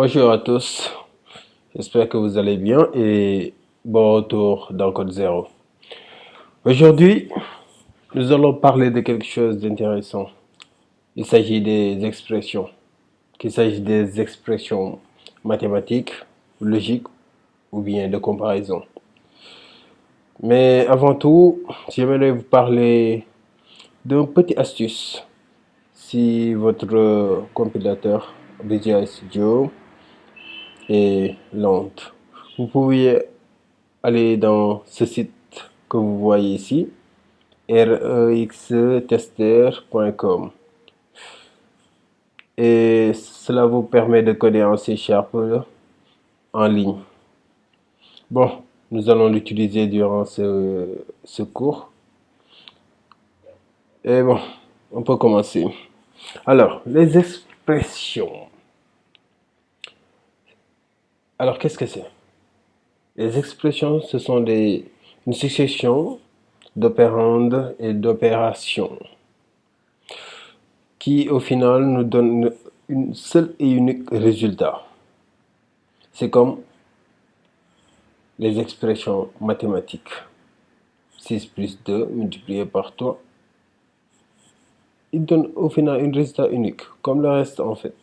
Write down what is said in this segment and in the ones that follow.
Bonjour à tous, j'espère que vous allez bien et bon retour dans Code Zéro. Aujourd'hui, nous allons parler de quelque chose d'intéressant. Il s'agit des expressions, qu'il s'agit des expressions mathématiques, logiques ou bien de comparaison. Mais avant tout, j'aimerais vous parler d'une petite astuce. Si votre compilateur Visual Studio est lent, vous pouvez aller dans ce site que vous voyez ici, rextester.com, et cela vous permet de coder en C# en ligne. Bon, nous allons l'utiliser durant ce cours. Et bon, on peut commencer. Alors, les expressions. Alors, qu'est-ce que c'est? Les expressions, ce sont une succession d'opérandes et d'opérations qui, au final, nous donnent une seule et unique résultat. C'est comme les expressions mathématiques. 6 plus 2 multiplié par 3. Il donne au final un résultat unique, comme le reste en fait.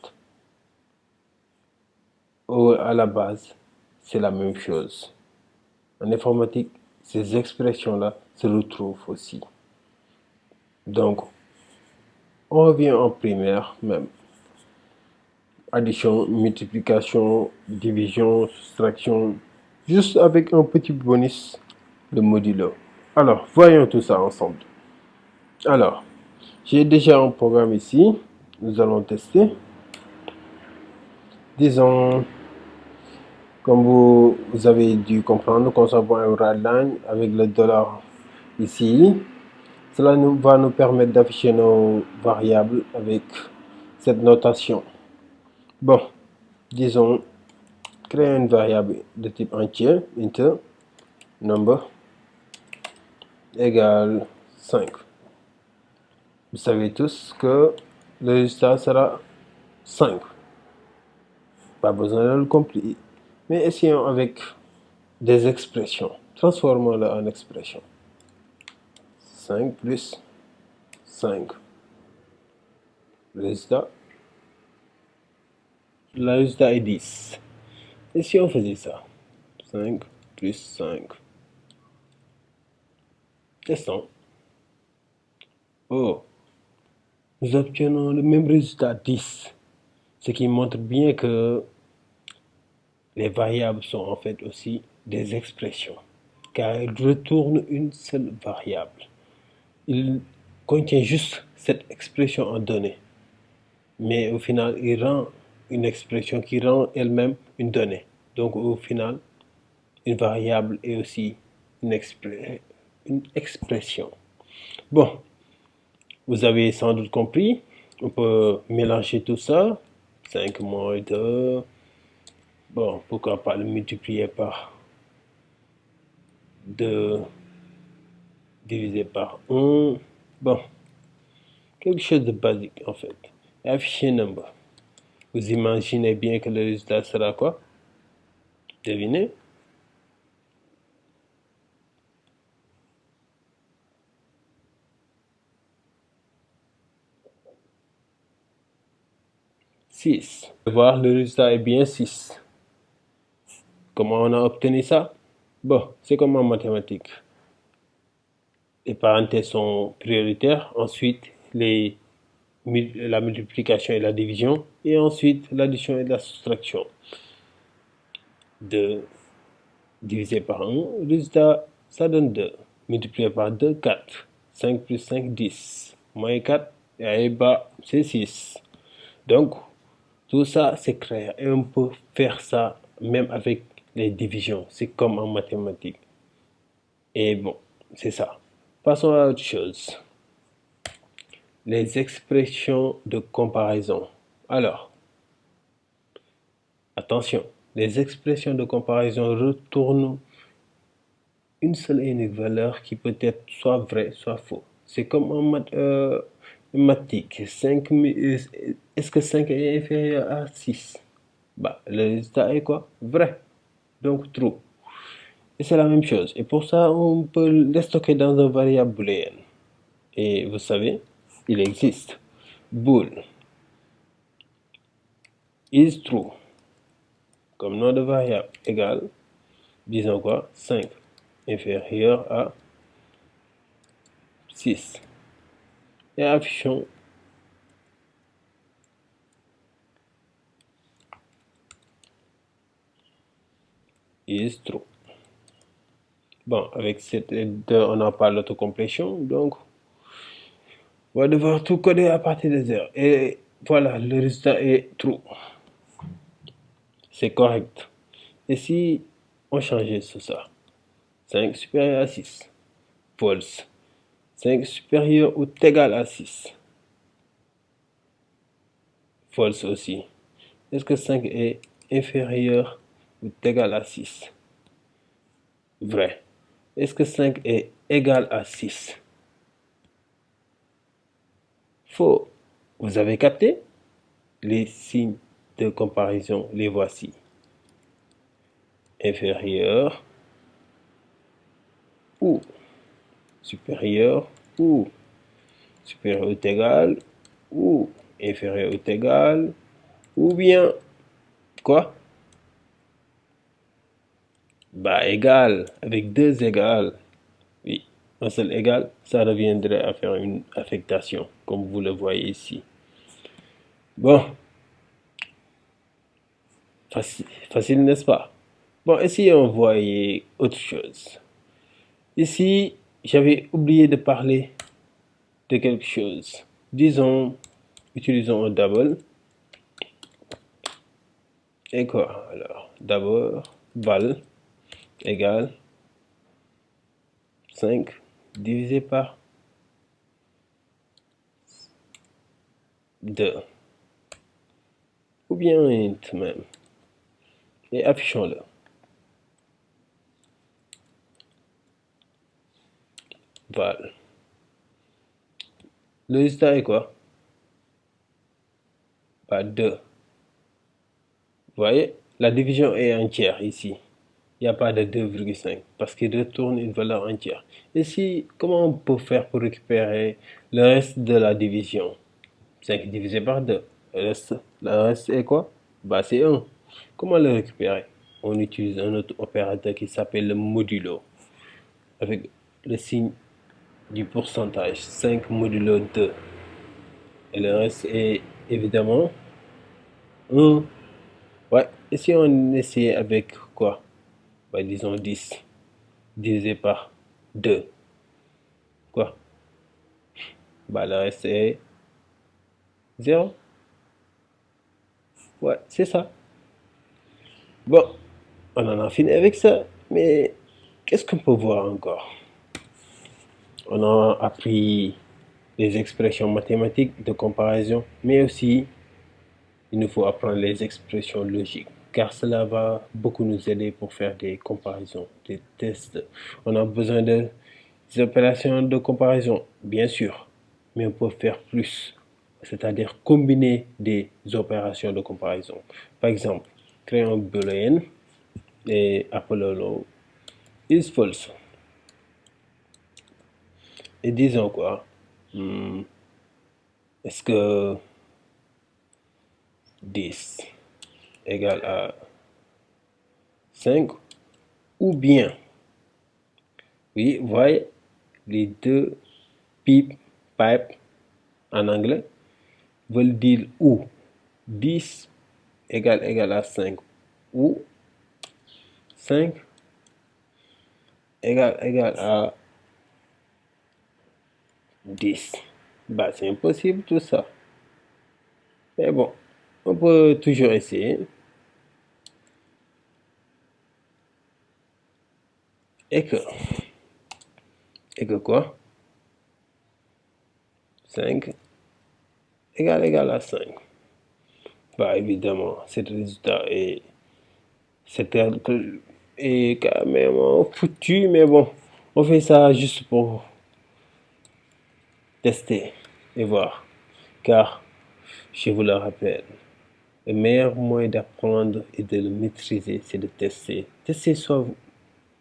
À la base, c'est la même chose. En informatique, ces expressions-là se retrouvent aussi. Donc, on revient en primaire même. Addition, multiplication, division, soustraction, juste avec un petit bonus, le modulo. Alors, voyons tout ça ensemble. Alors, j'ai déjà un programme ici. Nous allons tester. Disons, comme vous avez dû comprendre, nous concevons un redline avec le dollar ici. Cela va nous permettre d'afficher nos variables avec cette notation. Bon, disons, créer une variable de type entier, int number égale 5. Vous savez tous que le résultat sera 5. Pas besoin de le compliquer. Mais essayons avec des expressions. Transformons-le en expression. 5 plus 5. Résultat. Le résultat est 10. Et si on faisait ça? 5 plus 5. Testons. Oh, nous obtenons le même résultat 10. Ce qui montre bien que les variables sont en fait aussi des expressions, car elles retournent une seule variable. Il contient juste cette expression en donnée, mais au final, il rend une expression qui rend elle-même une donnée. Donc au final, une variable est aussi une expression. Bon, vous avez sans doute compris, on peut mélanger tout ça. 5 moins 2, bon, pourquoi pas le multiplier par 2 divisé par 1. Bon, quelque chose de basique en fait. Afficher number. Vous imaginez bien que le résultat sera quoi? Devinez. Six. Voir le résultat est bien 6. Comment on a obtenu ça? Bon, c'est comme en mathématiques. Les parenthèses sont prioritaires. Ensuite, la multiplication et la division. Et ensuite, l'addition et la soustraction. 2 divisé par 1, résultat, ça donne 2. Multiplié par 2, 4. 5 plus 5, 10. Moins 4, et bas, c'est 6. Donc, tout ça, c'est clair. Et on peut faire ça même avec les divisions. C'est comme en mathématiques. Et bon, c'est ça. Passons à autre chose. Les expressions de comparaison. Alors, attention, les expressions de comparaison retournent une seule et unique valeur qui peut être soit vrai, soit faux. C'est comme en mathématiques. Est-ce que 5 est inférieur à 6? Bah, le résultat est quoi? Vrai. Donc, true. Et c'est la même chose. Et pour ça, on peut le stocker dans un variable booléen. Et vous savez, il existe. Bool is true comme nom de variable égale, disons quoi, 5 inférieur à 6. Et affichons is true. Bon, avec cette aide, on n'a pas l'autocomplétion, donc on va devoir tout coder à partir de 0. Et voilà, le résultat est true. C'est correct. Et si on changeait ça? 5 supérieur à 6. False. 5 supérieur ou égal à 6. False aussi. Est-ce que 5 est inférieur ou égal à 6? Vrai. Est-ce que 5 est égal à 6? Faux. Vous avez capté? Les signes de comparaison, les voici. Inférieur ou supérieur ou supérieur ou égal ou inférieur ou égal ou bien quoi? Bah égal, avec deux égales. Oui, un seul égal, ça reviendrait à faire une affectation, comme vous le voyez ici. Bon, facile, facile n'est-ce pas? Bon, essayons de voir autre chose. Ici, j'avais oublié de parler de quelque chose. Disons, utilisons un double. Et quoi alors? D'abord, val égale 5 divisé par 2. Ou bien int même. Et affichons-le. Val. Le résultat est quoi? Bah 2. Vous voyez? La division est entière ici. Il n'y a pas de 2,5 parce qu'il retourne une valeur entière. Et si, comment on peut faire pour récupérer le reste de la division? 5 divisé par 2. Le reste est quoi? Bah c'est 1. Comment le récupérer? On utilise un autre opérateur qui s'appelle le modulo avec le signe du pourcentage. 5 modulo 2. Et le reste est évidemment 1. Ouais. Et si on essaie avec quoi? Bah, disons 10 divisé par 2. Quoi? Bah, le reste est 0. Ouais, c'est ça. Bon, on en a fini avec ça. Mais qu'est-ce qu'on peut voir encore? On a appris les expressions mathématiques de comparaison, mais aussi il nous faut apprendre les expressions logiques, car cela va beaucoup nous aider pour faire des comparaisons, des tests. On a besoin de des opérations de comparaison, bien sûr, mais on peut faire plus, c'est-à-dire combiner des opérations de comparaison. Par exemple, créer un booléen et appelons-le is false. Et disons quoi? Est-ce que 10 égale à 5 ou bien, oui, vous voyez, les deux pipes, pipe en anglais veulent dire ou 10 égale à 5 ou 5 égale à 10. Bah, c'est impossible tout ça. Mais bon, on peut toujours essayer. Et que, et que quoi? 5 égale à 5. Bah, évidemment, cet résultat est carrément foutu, mais bon, on fait ça juste pour tester et voir. Car, je vous le rappelle, Le meilleur moyen d'apprendre et de le maîtriser, c'est de tester. Tester soit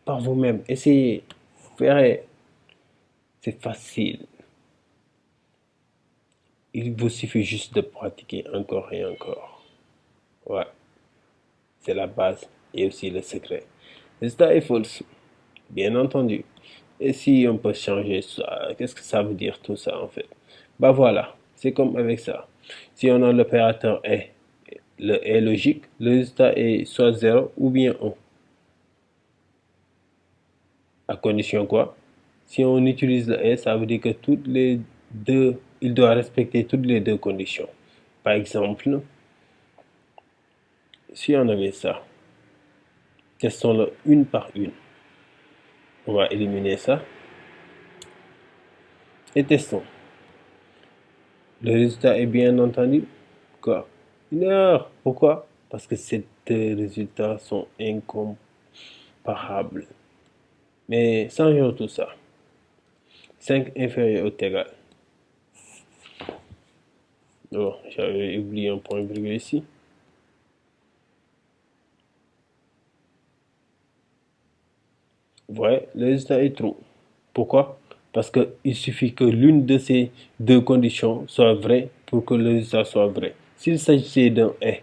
par vous-même. Essayez. Vous verrez, c'est facile. Il vous suffit juste de pratiquer encore et encore. Ouais, c'est la base et aussi le secret. Résultat est false, bien entendu. Et si on peut changer ça, qu'est-ce que ça veut dire tout ça en fait? Bah voilà, c'est comme avec ça. Si on a l'opérateur est, le est logique, le résultat est soit 0 ou bien 1. À condition quoi? Si on utilise le est, ça veut dire que toutes les deux, il doit respecter toutes les deux conditions. Par exemple, si on avait ça, testons-le une par une. On va éliminer ça et testons. Le résultat est bien entendu quoi? Une erreur. Pourquoi? Parce que ces deux résultats sont incomparables. Mais changeons tout ça. 5 inférieur ou égal. Oh, j'avais oublié un point virgule ici. Ouais, le résultat est true. Pourquoi? Parce qu'il suffit que l'une de ces deux conditions soit vraie pour que le résultat soit vrai. S'il s'agissait d'un est,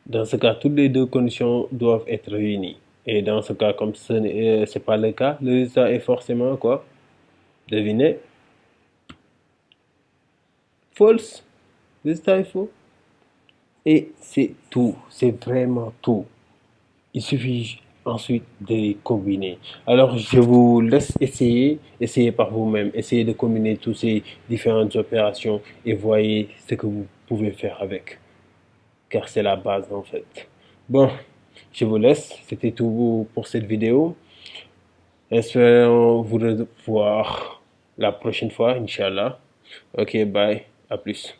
dans ce cas, toutes les deux conditions doivent être réunies. Et dans ce cas, comme ce n'est pas le cas, le résultat est forcément quoi? Devinez. False. Le résultat est faux. Et c'est tout. C'est vraiment tout. Il suffit ensuite de les combiner. Alors, je vous laisse essayer. Essayez par vous-même. Essayez de combiner toutes ces différentes opérations et voyez ce que vous pouvez faire avec. Car c'est la base en fait. Bon, je vous laisse. C'était tout pour cette vidéo. Espérons vous revoir la prochaine fois, Inch'Allah. Ok, bye. À plus.